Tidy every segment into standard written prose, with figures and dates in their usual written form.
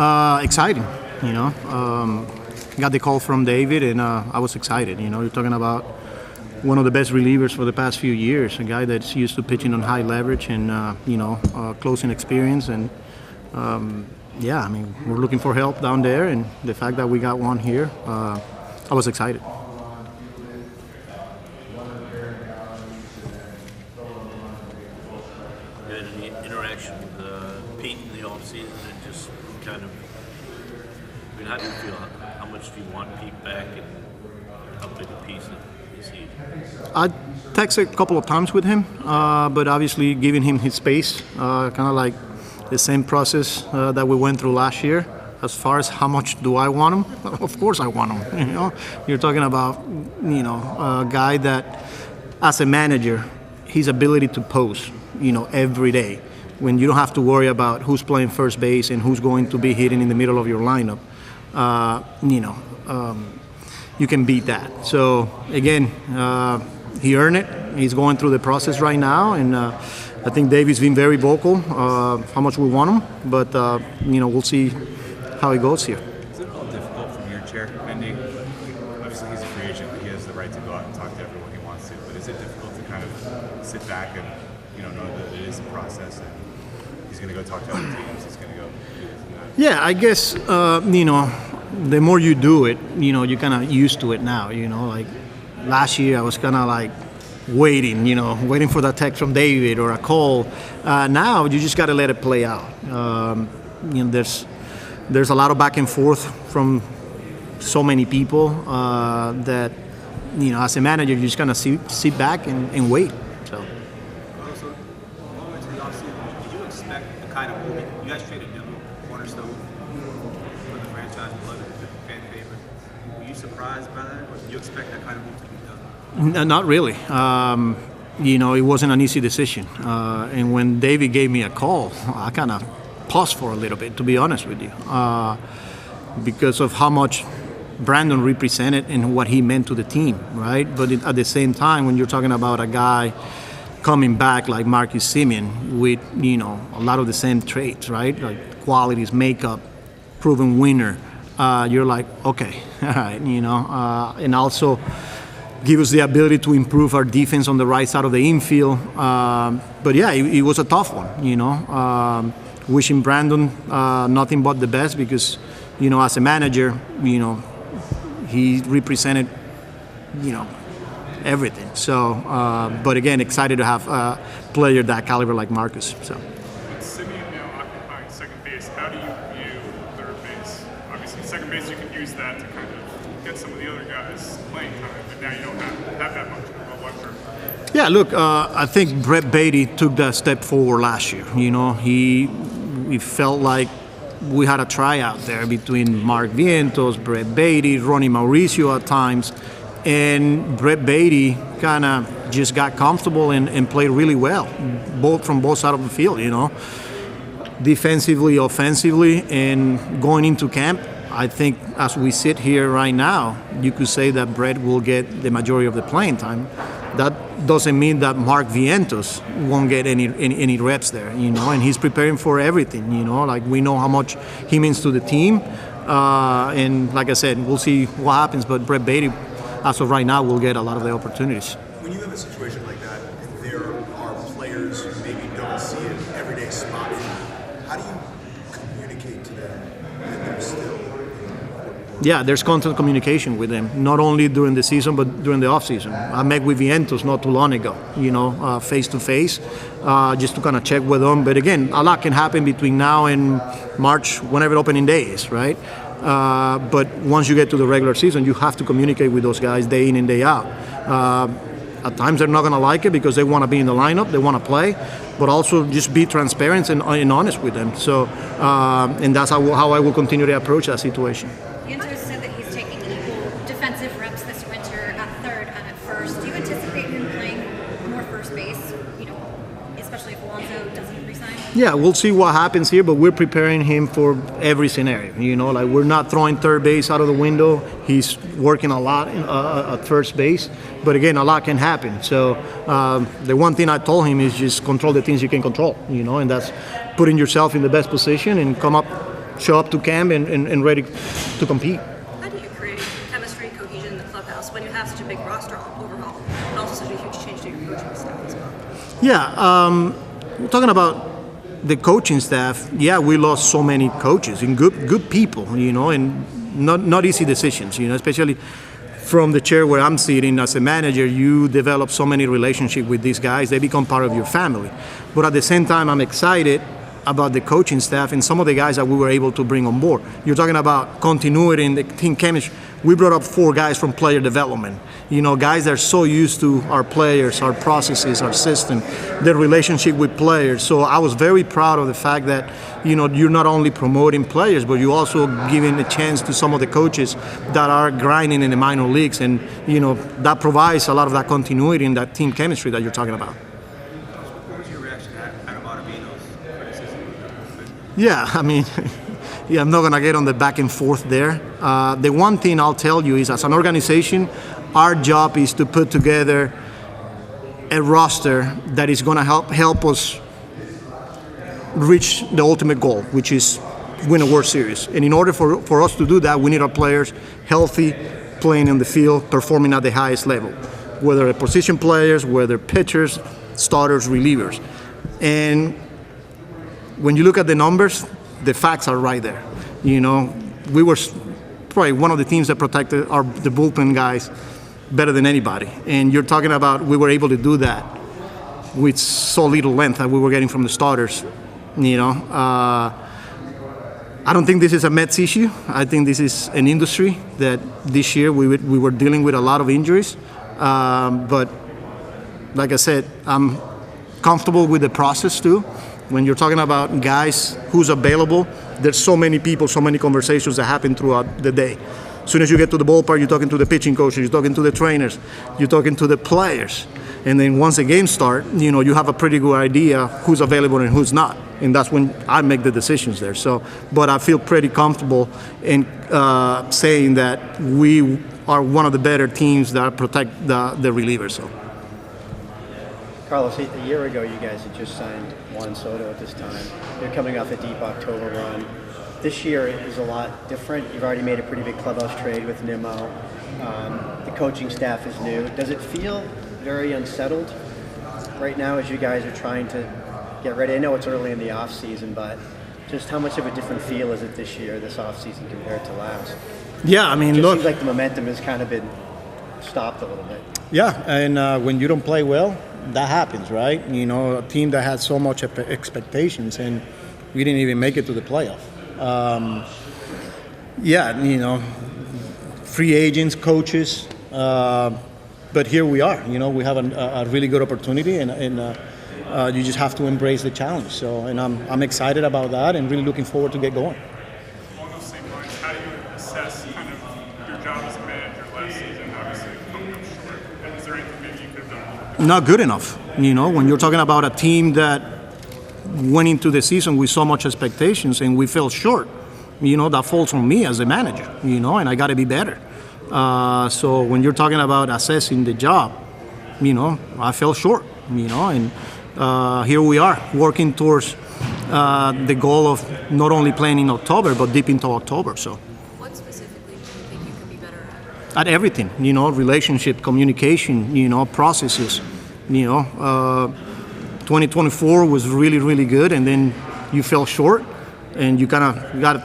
Exciting, you know. Got the call from David, and I was excited. You know, you're talking about one of the best relievers for the past few years, a guy that's used to pitching on high leverage and, closing experience. And, I mean, we're looking for help down there, and the fact that we got one here, I was excited. You had any interaction with Pete in the offseason and just kind of, I mean, how do you feel? How much do you want Pete back, and how big a piece is he? I texted a couple of times with him, but obviously giving him his space, kind of like the same process that we went through last year. As far as how much do I want him? Of course I want him. You know, you're talking about, a guy that, as a manager, his ability to post, every day, when you don't have to worry about who's playing first base and who's going to be hitting in the middle of your lineup, you can beat that. So again, he earned it. He's going through the process right now, and I think David's been very vocal how much we want him. But we'll see how it goes here. Is it a little difficult from your chair, Mendy? Obviously, he's a free agent, but he has the right to go out and talk to everyone he wants to. But is it difficult to kind of sit back and know that it is a process, and he's going to go talk to other teams, he's going to go do this and that? Yeah, I guess the more you do it, you're kind of used to it now. Like last year, I was kind of like waiting for that text from David or a call. Now you just got to let it play out. There's a lot of back and forth from so many people that as a manager, you just kind of sit back and wait. So. Also, going into the offseason, did you expect the kind of movement? You guys traded Devin, cornerstone for the franchise, beloved fan favorite. Were you surprised by that, or did you expect that kind of move to be done? Not really. It wasn't an easy decision. And when David gave me a call, I kind of paused for a little bit, to be honest with you, because of how much Brandon represented and what he meant to the team, right? But at the same time, when you're talking about a guy coming back like Marcus Semien with, a lot of the same traits, right? Like qualities, makeup, proven winner, you're like, okay, all right, and also give us the ability to improve our defense on the right side of the infield. But yeah, it was a tough one, wishing Brandon nothing but the best because, as a manager, he represented, everything. So, but again, excited to have a player that caliber like Marcus. So. With Semien now occupying second base, how do you view third base? Obviously, second base, you can use that to kind of get some of the other guys playing time, but now you don't have that much of a weapon. Yeah, look, I think Brett Beatty took that step forward last year. He felt like we had a tryout there between Mark Vientos, Brett Beatty, Ronnie Mauricio at times, and Brett Beatty kind of just got comfortable and played really well, from both sides of the field, defensively, offensively, and going into camp. I think as we sit here right now, you could say that Brett will get the majority of the playing time. That doesn't mean that Mark Vientos won't get any reps there, and he's preparing for everything, like we know how much he means to the team. And like I said, we'll see what happens, but Brett Beatty, as of right now, will get a lot of the opportunities. When you have a situation like that, if there are players who maybe don't see an everyday spot for you, how do you communicate to them that they're still? Yeah, there's constant communication with them, not only during the season, but during the off-season. I met with Vientos not too long ago, face-to-face, just to kind of check with them. But again, a lot can happen between now and March, whenever opening day is, right? But once you get to the regular season, you have to communicate with those guys day in and day out. At times they're not going to like it because they want to be in the lineup, they want to play, but also just be transparent and honest with them. So, and that's how I will continue to approach that situation. Vientos said that he's taking equal defensive reps this winter at third and at first. Do you anticipate him playing more first base, especially if Alonso doesn't resign? Yeah, we'll see what happens here, but we're preparing him for every scenario. Like we're not throwing third base out of the window. He's working a lot at first base, but again, a lot can happen. So the one thing I told him is just control the things you can control, and that's putting yourself in the best position and come up show up to camp and ready to compete. How do you create chemistry, cohesion in the clubhouse when you have such a big roster overhaul, and also such a huge change to your coaching staff as well? Yeah, we're talking about the coaching staff. Yeah, we lost so many coaches and good people, and not easy decisions, especially from the chair where I'm sitting as a manager. You develop so many relationships with these guys; they become part of your family. But at the same time, I'm excited about the coaching staff and some of the guys that we were able to bring on board. You're talking about continuity in the team chemistry. We brought up 4 guys from player development. Guys that are so used to our players, our processes, our system, their relationship with players. So I was very proud of the fact that, you're not only promoting players, but you're also giving a chance to some of the coaches that are grinding in the minor leagues. And, that provides a lot of that continuity in that team chemistry that you're talking about. What was your reaction to Adam Ottavino's criticism? Yeah, I mean, I'm not going to get on the back and forth there. The one thing I'll tell you is, as an organization, our job is to put together a roster that is going to help us reach the ultimate goal, which is win a World Series. And in order for us to do that, we need our players healthy, playing in the field, performing at the highest level, whether they're position players, whether pitchers, starters, relievers. And when you look at the numbers, the facts are right there. We were probably one of the teams that protected the bullpen guys better than anybody. And you're talking about we were able to do that with so little length that we were getting from the starters. I don't think this is a Mets issue. I think this is an industry that this year we were dealing with a lot of injuries. But like I said, I'm comfortable with the process too. When you're talking about guys who's available, there's so many people, so many conversations that happen throughout the day. As soon as you get to the ballpark, you're talking to the pitching coaches, you're talking to the trainers, you're talking to the players. And then once the games start, you have a pretty good idea who's available and who's not. And that's when I make the decisions there. But I feel pretty comfortable in saying that we are one of the better teams that protect the relievers. So. Carlos, a year ago, you guys had just signed Juan Soto at this time. You're coming off a deep October run. This year is a lot different. You've already made a pretty big clubhouse trade with Nimmo. The coaching staff is new. Does it feel very unsettled right now as you guys are trying to get ready? I know it's early in the off season, but just how much of a different feel is it this year, this off season, compared to last? Yeah, I mean, it look, seems like the momentum has kind of been stopped a little bit. Yeah, and when you don't play well, that happens, right? A team that had so much expectations, and we didn't even make it to the playoff. Free agents, coaches, but here we are. We have a really good opportunity, and you just have to embrace the challenge. So, and I'm excited about that, and really looking forward to get going. Along those same lines, how do you assess kind of your job as a manager last season? Obviously, coming up short. And is there anything maybe you could have done? Not good enough. When you're talking about a team that went into the season with so much expectations and we fell short, that falls on me as a manager, and I got to be better. So when you're talking about assessing the job, I fell short, and here we are working towards the goal of not only playing in October, but deep into October. So. What specifically do you think you could be better at? At everything, relationship, communication, processes, 2024 was really, really good, and then you fell short, and you got to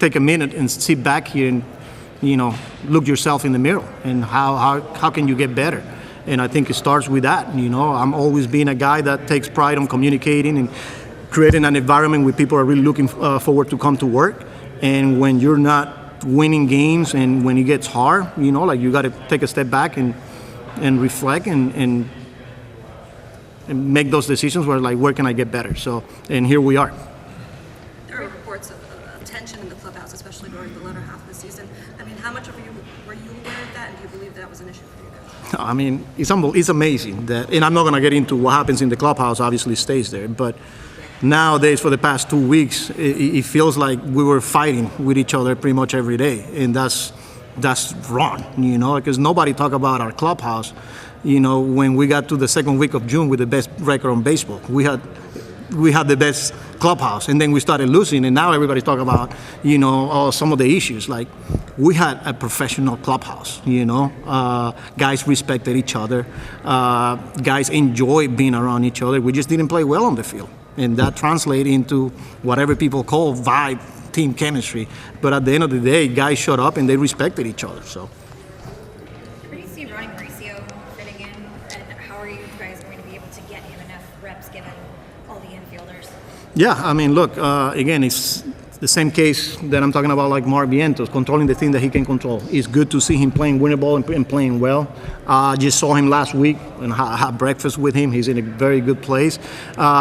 take a minute and sit back here and, look yourself in the mirror and how can you get better. And I think it starts with that. I'm always being a guy that takes pride on communicating and creating an environment where people are really looking forward to come to work. And when you're not winning games and when it gets hard, you got to take a step back and reflect and make those decisions where can I get better? So, and here we are. There are reports of tension in the clubhouse, especially during the latter half of the season. I mean, how much were you aware of that, and do you believe that was an issue for you guys? I mean, it's amazing that, and I'm not going to get into what happens in the clubhouse, obviously stays there, but nowadays for the past 2 weeks, it feels like we were fighting with each other pretty much every day, and that's wrong, because nobody talk about our clubhouse, when we got to the second week of June with the best record on baseball. We had the best clubhouse, and then we started losing, and now everybody's talking about, some of the issues. Like, we had a professional clubhouse, guys respected each other, guys enjoyed being around each other. We just didn't play well on the field, and that translated into whatever people call vibe, team chemistry. But at the end of the day, guys showed up and they respected each other. So. Where do you see Ronnie Mauricio fitting in, and how are you guys going to be able to get him enough reps given all the infielders? Yeah, I mean, look, again, it's the same case that I'm talking about, like Mark Vientos, controlling the thing that he can control. It's good to see him playing winning ball and playing well. I just saw him last week and had breakfast with him. He's in a very good place.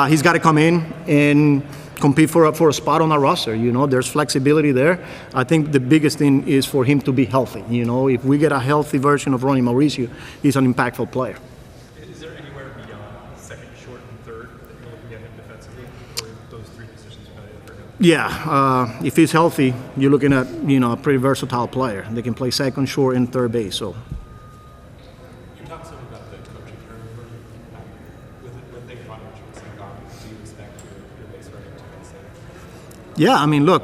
He's got to come in and compete for a spot on our roster. There's flexibility there. I think the biggest thing is for him to be healthy. If we get a healthy version of Ronnie Mauricio, he's an impactful player. Is there anywhere beyond second, short, and third that you're looking at him defensively, or those three positions are valuable for him? Yeah, if he's healthy, you're looking at a pretty versatile player. They can play second, short, and third base. So. You talked some about the coaching turnover. With Nick Ronich, do you expect your base running to face that? Yeah, I mean, look,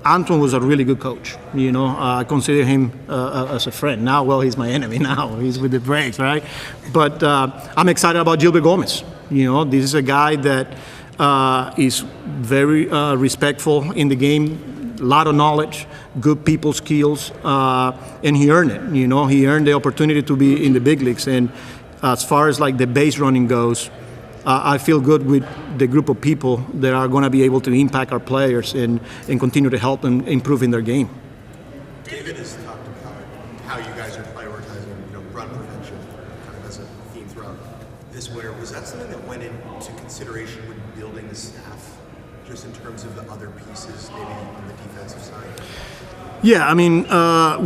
Antoine was a really good coach. I consider him as a friend. Now, well, he's my enemy now. He's with the Braves, right? But I'm excited about Gilbert Gomez. This is a guy that is very respectful in the game, a lot of knowledge, good people skills, and he earned it. He earned the opportunity to be in the big leagues. And as far as like the base running goes, I feel good with the group of people that are going to be able to impact our players and continue to help them improve in their game. David has talked about how you guys are prioritizing, run prevention, kind of as a theme throughout this winter. Was that something that went into consideration when building the staff, just in terms of the other pieces, maybe on the defensive side? Yeah, I mean,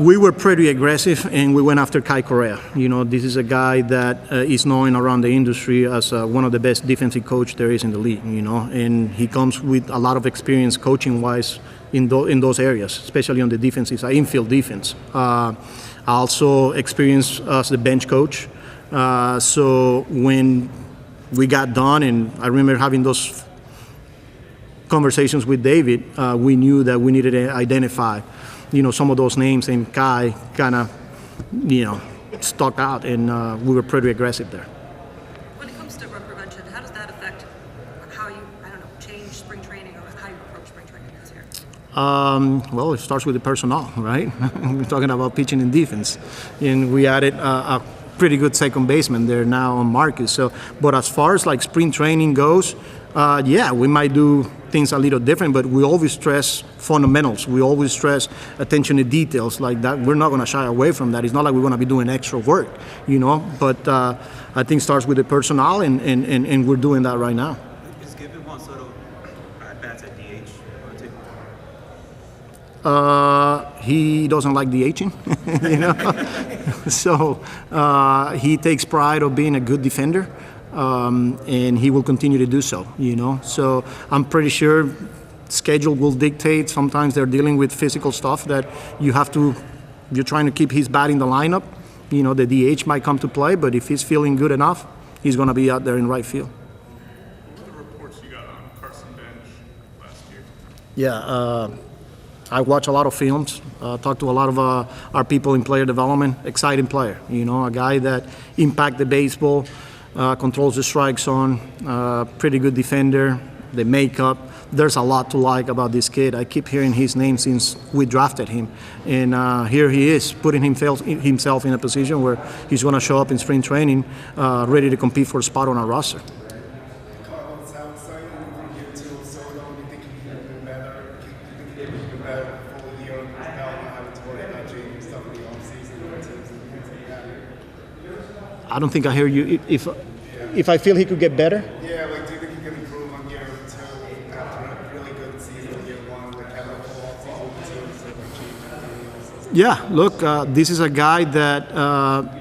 we were pretty aggressive, and we went after Kai Correa. This is a guy that is known around the industry as one of the best defensive coach there is in the league, and he comes with a lot of experience coaching-wise in those areas, especially on the defensive side, infield defense. I also experienced as the bench coach. So when we got done, and I remember having those conversations with David, we knew that we needed to identify some of those names, and Kai kind of, stuck out, and we were pretty aggressive there. When it comes to run prevention, how does that affect how you, change spring training or how you approach spring training this year? Well, it starts with the personnel, right? We're talking about pitching and defense, and we added a pretty good second baseman there now on Marcus. So, but as far as like spring training goes, we might do things a little different, but we always stress fundamentals. We always stress attention to details like that. We're not going to shy away from that. It's not like we're going to be doing extra work, but I think it starts with the personnel, and we're doing that right now. Is given Juan Soto at-bats at DH on tape? He doesn't like DHing, so he takes pride of being a good defender. And he will continue to do so, So I'm pretty sure schedule will dictate. Sometimes they're dealing with physical stuff that you're trying to keep his bat in the lineup. The DH might come to play, but if he's feeling good enough, he's going to be out there in right field. What were the reports you got on Carson Bench last year? Yeah, I watch a lot of films, talk to a lot of our people in player development. Exciting player, a guy that impacts the baseball. Controls the strike zone, pretty good defender, the makeup. There's a lot to like about this kid. I keep hearing his name since we drafted him. And here he is, putting himself in a position where he's going to show up in spring training ready to compete for a spot on our roster. Carlos, outside of year two or so, do you think he could have been better? Do you think he could have been better before the year of his belt, not having to worry about changing stuff in the offseason or teams and things like that? I don't think I hear you. If I feel he could get better? Yeah, do you think he could improve on year two after a really good season, year one, having a full offseason with teams and Yeah, look, this is a guy that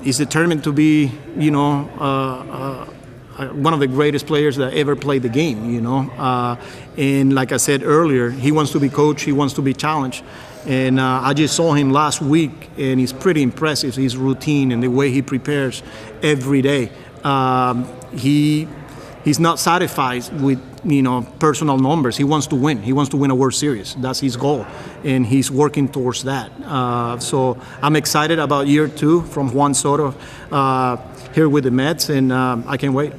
is determined to be, one of the greatest players that ever played the game, and like I said earlier, he wants to be coached, he wants to be challenged. And I just saw him last week, and he's pretty impressive, his routine and the way he prepares every day. He he's not satisfied with personal numbers. He wants to win. He wants to win a World Series. That's his goal, and he's working towards that. So I'm excited about year 2 from Juan Soto here with the Mets, and I can't wait.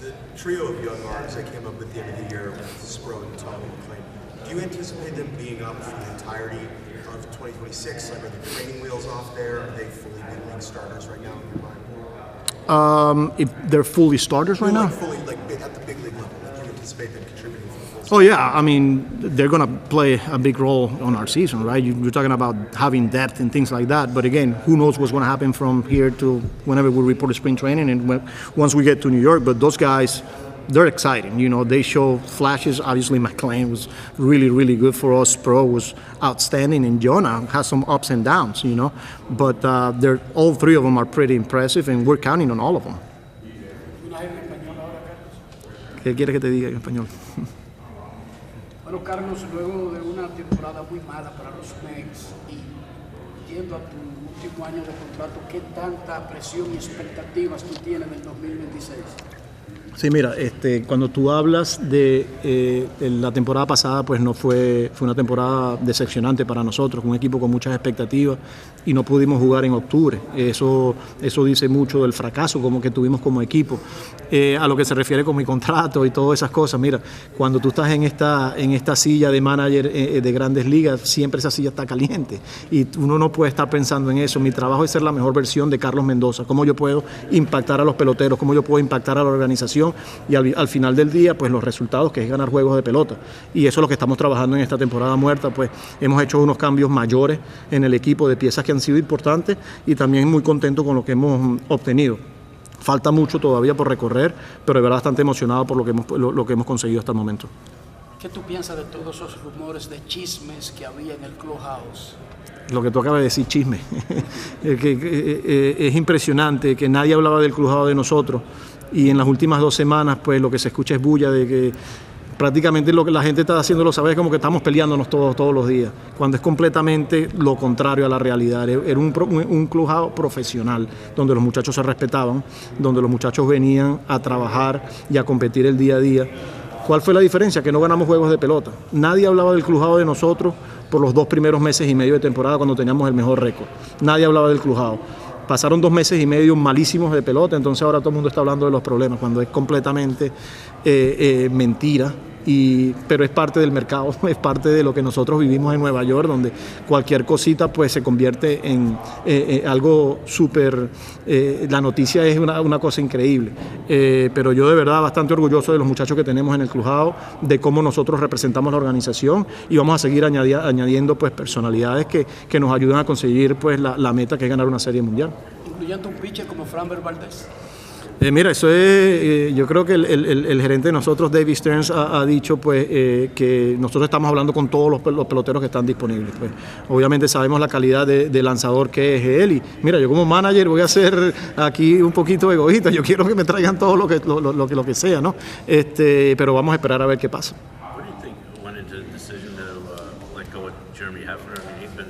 The trio of young arms that came up at the end of the year with Sproat and Tommy McLean, do you anticipate them being up for the entirety of 2026? Like, are the training wheels off there? Are they fully big league starters right now in your mind? If they're fully starters right now? Fully, like at the big league level, like you anticipate them contributing for the full season? Oh yeah, I mean they're gonna play a big role on our season, right? You're talking about having depth and things like that. But again, who knows what's gonna happen from here to whenever we report to spring training and once we get to New York. But those guys, they're exciting. They show flashes. Obviously, McLean was really, really good for us. Pro was outstanding, and Jonah has some ups and downs. But they're all 3 of them are pretty impressive, and we're counting on all of them. ¿Qué quieres que te diga en español? Bueno, Carlos, luego de una temporada muy mala para los Mets y yendo a tu último año de contrato, ¿qué tanta presión y expectativas tú tienes del 2026? Sí, mira, cuando tú hablas de la temporada pasada, pues no fue una temporada decepcionante para nosotros, un equipo con muchas expectativas y no pudimos jugar en octubre. Eso dice mucho del fracaso como que tuvimos como equipo. A lo que se refiere con mi contrato y todas esas cosas, mira, cuando tú estás en esta silla de manager de Grandes Ligas, siempre esa silla está caliente y uno no puede estar pensando en eso. Mi trabajo es ser la mejor versión de Carlos Mendoza, cómo yo puedo impactar a los peloteros, cómo yo puedo impactar a la organización y al final del día, pues los resultados, que es ganar juegos de pelota. Y eso es lo que estamos trabajando en esta temporada muerta. Pues hemos hecho unos cambios mayores en el equipo de piezas que han sido importantes y también muy contento con lo que hemos obtenido. Falta mucho todavía por recorrer, pero de verdad bastante emocionado por lo que hemos conseguido hasta el momento. ¿Qué tú piensas de todos esos rumores de chismes que había en el clubhouse? Lo que tú acabas de decir, chisme. Es impresionante que nadie hablaba del clubhouse de nosotros y en las últimas 2 semanas pues lo que se escucha es bulla de que prácticamente lo que la gente está haciéndolo saber es como que estamos peleándonos todos los días, cuando es completamente lo contrario a la realidad. Era un clubhouse profesional, donde los muchachos se respetaban, donde los muchachos venían a trabajar y a competir el día a día. ¿Cuál fue la diferencia? Que no ganamos juegos de pelota. Nadie hablaba del clubhouse de nosotros por los 2 primeros meses y medio de temporada cuando teníamos el mejor récord. Nadie hablaba del clubhouse. Pasaron 2 meses y medio malísimos de pelota, entonces ahora todo el mundo está hablando de los problemas, cuando es completamente mentira. Pero es parte del mercado, es parte de lo que nosotros vivimos en Nueva York, donde cualquier cosita pues se convierte en algo súper, la noticia es una cosa increíble, pero yo de verdad bastante orgulloso de los muchachos que tenemos en el clubhouse, de cómo nosotros representamos la organización y vamos a seguir añadiendo pues personalidades que nos ayudan a conseguir pues la meta, que es ganar una serie mundial. Incluyendo un pitcher como Framber Valdez. Mira, eso es, yo creo que el gerente de nosotros, David Stearns, ha dicho pues que nosotros estamos hablando con todos los peloteros que están disponibles. Pues. Obviamente sabemos la calidad de lanzador que es él y mira, yo como manager voy a ser aquí un poquito egoísta, yo quiero que me traigan todo lo que sea, ¿no? Pero vamos a esperar a ver qué pasa. What do you think went into the decision to let go of Jeremy Hefner? I mean, he's been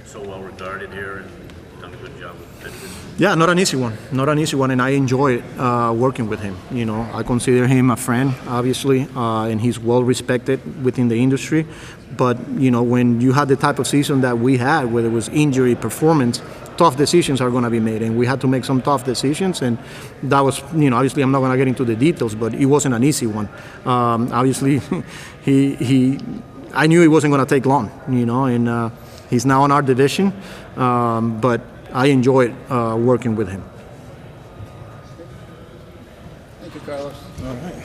so well regarded here and done a good job with pitchers. Yeah, not an easy one, and I enjoy working with him. I consider him a friend, obviously, and he's well respected within the industry. But when you had the type of season that we had, whether it was injury, performance, tough decisions are going to be made, and we had to make some tough decisions. And that was, obviously, I'm not going to get into the details, but it wasn't an easy one. Obviously, I knew it wasn't going to take long, and he's now in our division, but I enjoyed working with him. Thank you, Carlos. All right.